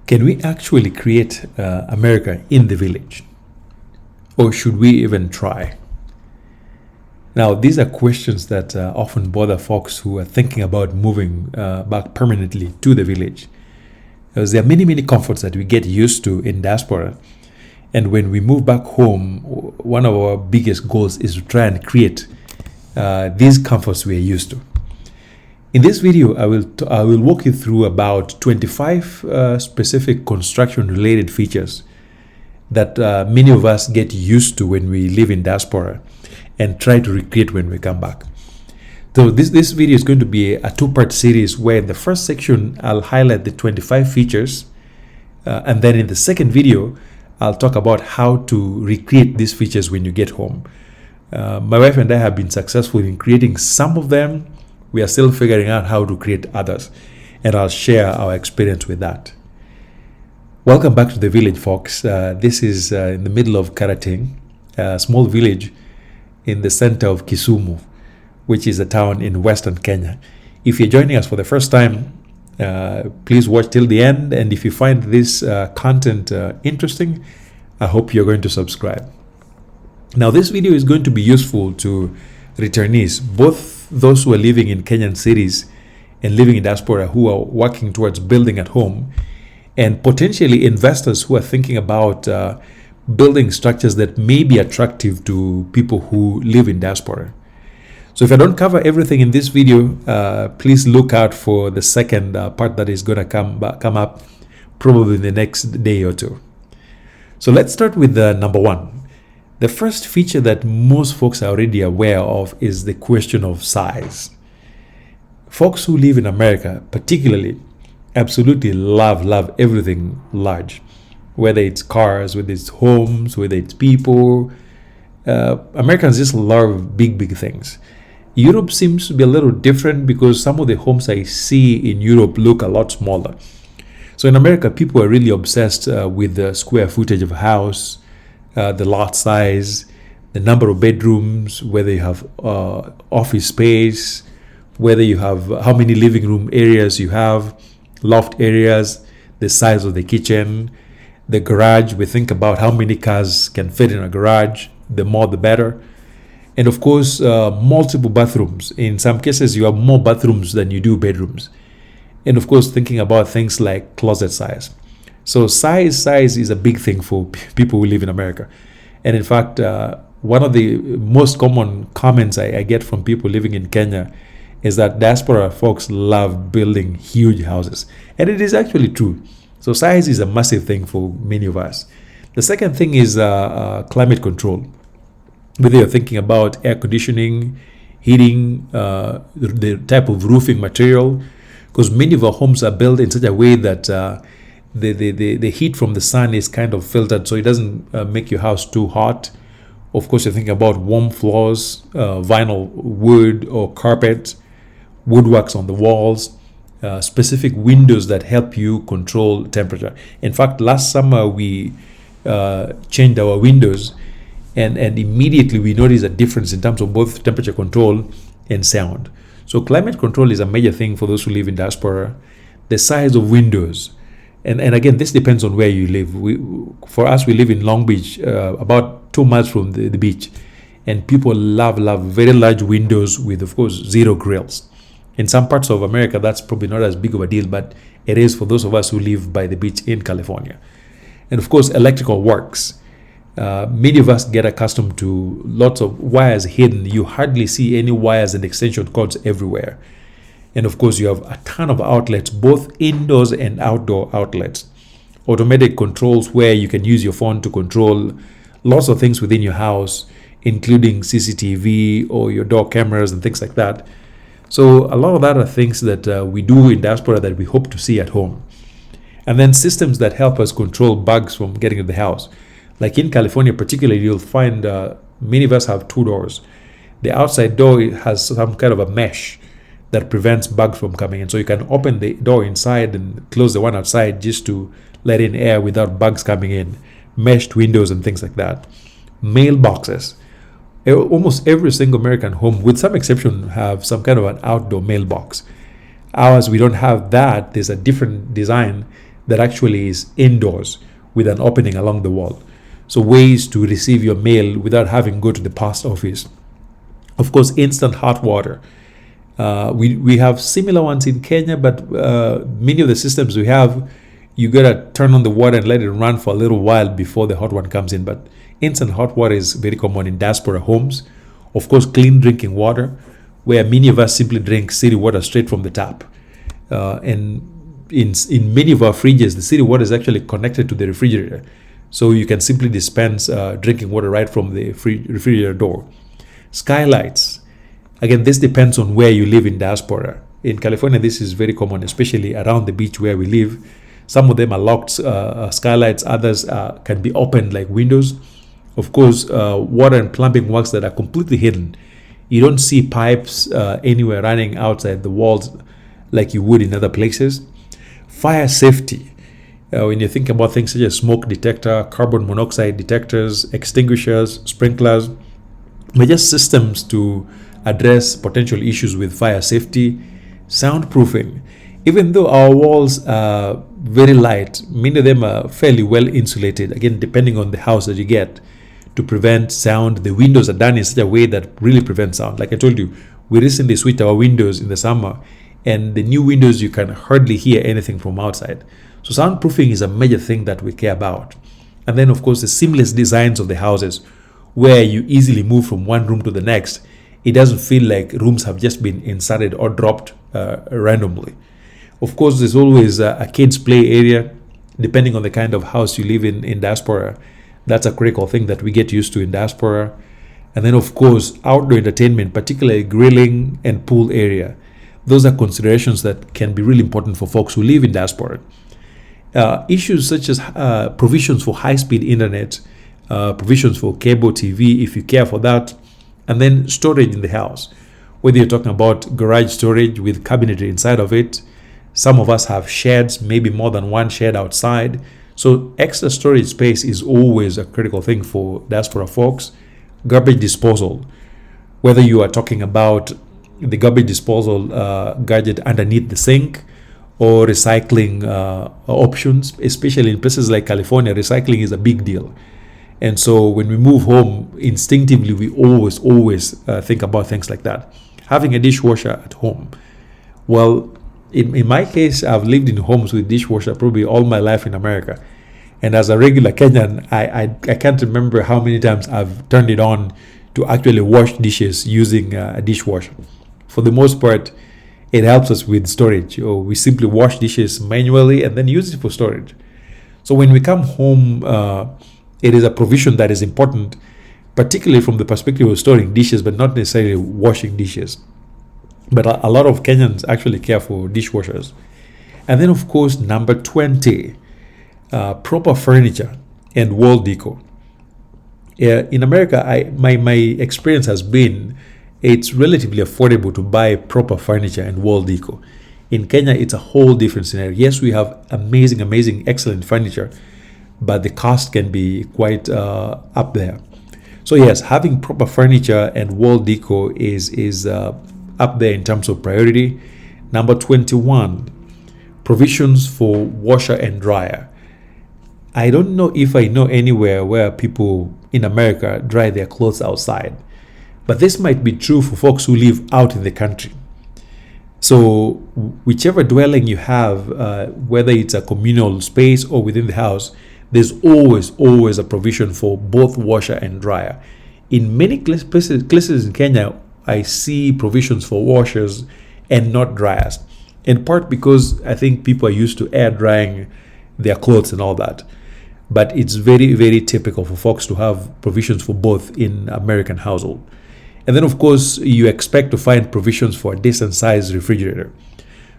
Can we actually create America in the village? Or should we even try? Now, these are questions that often bother folks who are thinking about moving back permanently to the village. Because there are many, many comforts that we get used to in diaspora. And when we move back home, one of our biggest goals is to try and create these comforts we are used to. In this video, I will walk you through about 25 specific construction-related features that many of us get used to when we live in diaspora and try to recreate when we come back. So this video is going to be a two-part series where in the first section, I'll highlight the 25 features. And then in the second video, I'll talk about how to recreate these features when you get home. My wife and I have been successful in creating some of them. We are still figuring out how to create others, and I'll share our experience with that. Welcome back to the village, folks. This is in the middle of Karating, a small village in the center of Kisumu, which is a town in western Kenya. If you're joining us for the first time, please watch till the end, and if you find this content interesting, I hope you're going to subscribe. Now, this video is going to be useful to returnees, both those who are living in Kenyan cities and living in diaspora who are working towards building at home, and potentially investors who are thinking about building structures that may be attractive to people who live in diaspora. So if I don't cover everything in this video, please look out for the second part that is going to come up probably in the next day or two. So let's start with number one. The first feature that most folks are already aware of is the question of size. Folks who live in America particularly absolutely love everything large, whether it's cars, whether it's homes, whether it's people. Americans just love big things. Europe seems to be a little different because some of the homes I see in Europe look a lot smaller. So in America, people are really obsessed with the square footage of a house, the lot size, the number of bedrooms, whether you have office space, whether you have how many living room areas you have, loft areas, the size of the kitchen, the garage. We think about how many cars can fit in a garage, the more the better. And of course, multiple bathrooms. In some cases, you have more bathrooms than you do bedrooms. And of course, thinking about things like closet size. So size is a big thing for people who live in America. And in fact, one of the most common comments I get from people living in Kenya is that diaspora folks love building huge houses. And it is actually true. So size is a massive thing for many of us. The second thing is climate control. Whether you're thinking about air conditioning, heating, the type of roofing material, because many of our homes are built in such a way that the heat from the sun is kind of filtered, so it doesn't make your house too hot. Of course, you're thinking about warm floors, vinyl wood or carpet, woodworks on the walls, specific windows that help you control temperature. In fact, last summer we changed our windows, and immediately we noticed a difference in terms of both temperature control and sound. So climate control is a major thing for those who live in diaspora. The size of windows. And again, this depends on where you live. For us, we live in Long Beach, about 2 miles from the beach. And people love very large windows with, of course, 0 grills. In some parts of America, that's probably not as big of a deal, but it is for those of us who live by the beach in California. And of course, electrical works. Many of us get accustomed to lots of wires hidden. You hardly see any wires and extension cords everywhere. And of course, you have a ton of outlets, both indoors and outdoor outlets. Automatic controls where you can use your phone to control lots of things within your house, including CCTV or your door cameras and things like that. So a lot of that are things that we do in diaspora that we hope to see at home. And then systems that help us control bugs from getting to the house. Like in California particularly, you'll find many of us have 2 doors. The outside door has some kind of a mesh that prevents bugs from coming in. So you can open the door inside and close the one outside just to let in air without bugs coming in. Meshed windows and things like that. Mailboxes. Almost every single American home, with some exception, have some kind of an outdoor mailbox. Ours, we don't have that. There's a different design that actually is indoors with an opening along the wall. So ways to receive your mail without having to go to the post office. Of course, instant hot water. We have similar ones in Kenya, but many of the systems we have, you gotta turn on the water and let it run for a little while before the hot one comes in. But instant hot water is very common in diaspora homes. Of course, clean drinking water, where many of us simply drink city water straight from the tap. And in many of our fridges, the city water is actually connected to the refrigerator. So you can simply dispense drinking water right from the refrigerator door. Skylights. Again, this depends on where you live in diaspora. In California, this is very common, especially around the beach where we live. Some of them are locked skylights, others can be opened like windows. Of course, water and plumbing works that are completely hidden. You don't see pipes anywhere running outside the walls like you would in other places. Fire safety. When you think about things such as smoke detector, carbon monoxide detectors, extinguishers, sprinklers, they're just systems to address potential issues with fire safety. Soundproofing. Even though our walls are very light, many of them are fairly well insulated, again, depending on the house that you get, to prevent sound. The windows are done in such a way that really prevents sound. Like I told you, we recently switched our windows in the summer, and the new windows, you can hardly hear anything from outside. So soundproofing is a major thing that we care about. And then, of course, the seamless designs of the houses, where you easily move from one room to the next. It doesn't feel like rooms have just been inserted or dropped randomly. Of course, there's always a kids' play area, depending on the kind of house you live in diaspora. That's a critical thing that we get used to in diaspora. And then, of course, outdoor entertainment, particularly grilling and pool area. Those are considerations that can be really important for folks who live in diaspora. Issues such as provisions for high-speed internet, provisions for cable TV, if you care for that, and then storage in the house. Whether you're talking about garage storage with cabinetry inside of it, some of us have sheds, maybe more than one shed outside. So extra storage space is always a critical thing for diaspora folks. Garbage disposal, whether you are talking about the garbage disposal gadget underneath the sink or recycling options, especially in places like California, recycling is a big deal. And so when we move home, instinctively, we always think about things like that. Having a dishwasher at home. Well, in my case, I've lived in homes with dishwasher probably all my life in America. And as a regular Kenyan, I can't remember how many times I've turned it on to actually wash dishes using a dishwasher. For the most part, it helps us with storage. Or we simply wash dishes manually and then use it for storage. So when we come home, it is a provision that is important, particularly from the perspective of storing dishes, but not necessarily washing dishes. But a lot of Kenyans actually care for dishwashers. And then, of course, number 20, proper furniture and wall decor. In America, my experience has been it's relatively affordable to buy proper furniture and wall decor. In Kenya, it's a whole different scenario. Yes, we have amazing, excellent furniture, but the cost can be quite up there. So yes, having proper furniture and wall decor is up there in terms of priority. Number 21, provisions for washer and dryer. I don't know if I know anywhere where people in America dry their clothes outside, but this might be true for folks who live out in the country. So whichever dwelling you have, whether it's a communal space or within the house, there's always a provision for both washer and dryer. In many places in Kenya, I see provisions for washers and not dryers, in part because I think people are used to air drying their clothes and all that. But it's very typical for folks to have provisions for both in American household. And then, of course, you expect to find provisions for a decent sized refrigerator.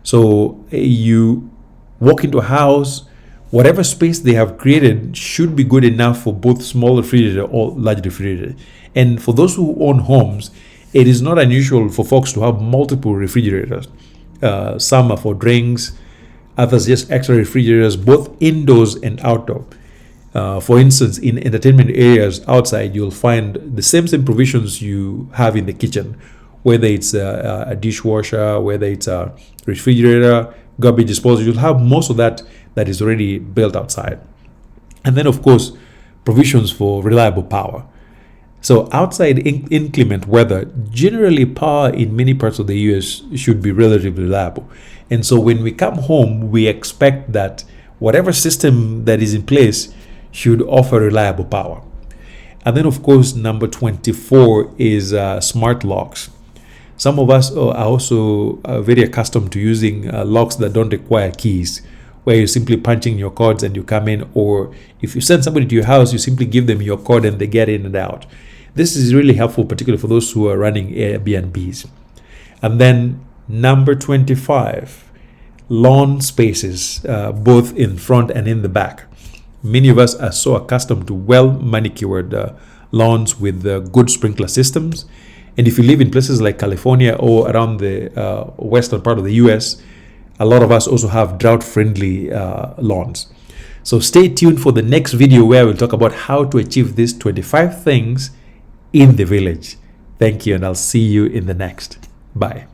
So you walk into a house, whatever space they have created should be good enough for both small refrigerator or large refrigerator. And for those who own homes, it is not unusual for folks to have multiple refrigerators. Some are for drinks, others just extra refrigerators, both indoors and outdoor. For instance, in entertainment areas outside, you'll find the same provisions you have in the kitchen, whether it's a dishwasher, whether it's a refrigerator, garbage disposal. You'll have most of that that is already built outside. And then, of course, provisions for reliable power. So outside inclement weather, generally power in many parts of the US should be relatively reliable. And so when we come home, we expect that whatever system that is in place should offer reliable power. And then, of course, number 24 is smart locks. Some of us are also very accustomed to using locks that don't require keys, where you're simply punching your codes and you come in, or if you send somebody to your house, you simply give them your code and they get in and out. This is really helpful, particularly for those who are running Airbnbs. And then number 25, lawn spaces, both in front and in the back. Many of us are so accustomed to well-manicured lawns with good sprinkler systems. And if you live in places like California or around the western part of the US, a lot of us also have drought-friendly lawns. So stay tuned for the next video where we'll talk about how to achieve these 25 things in the village. Thank you, and I'll see you in the next. Bye.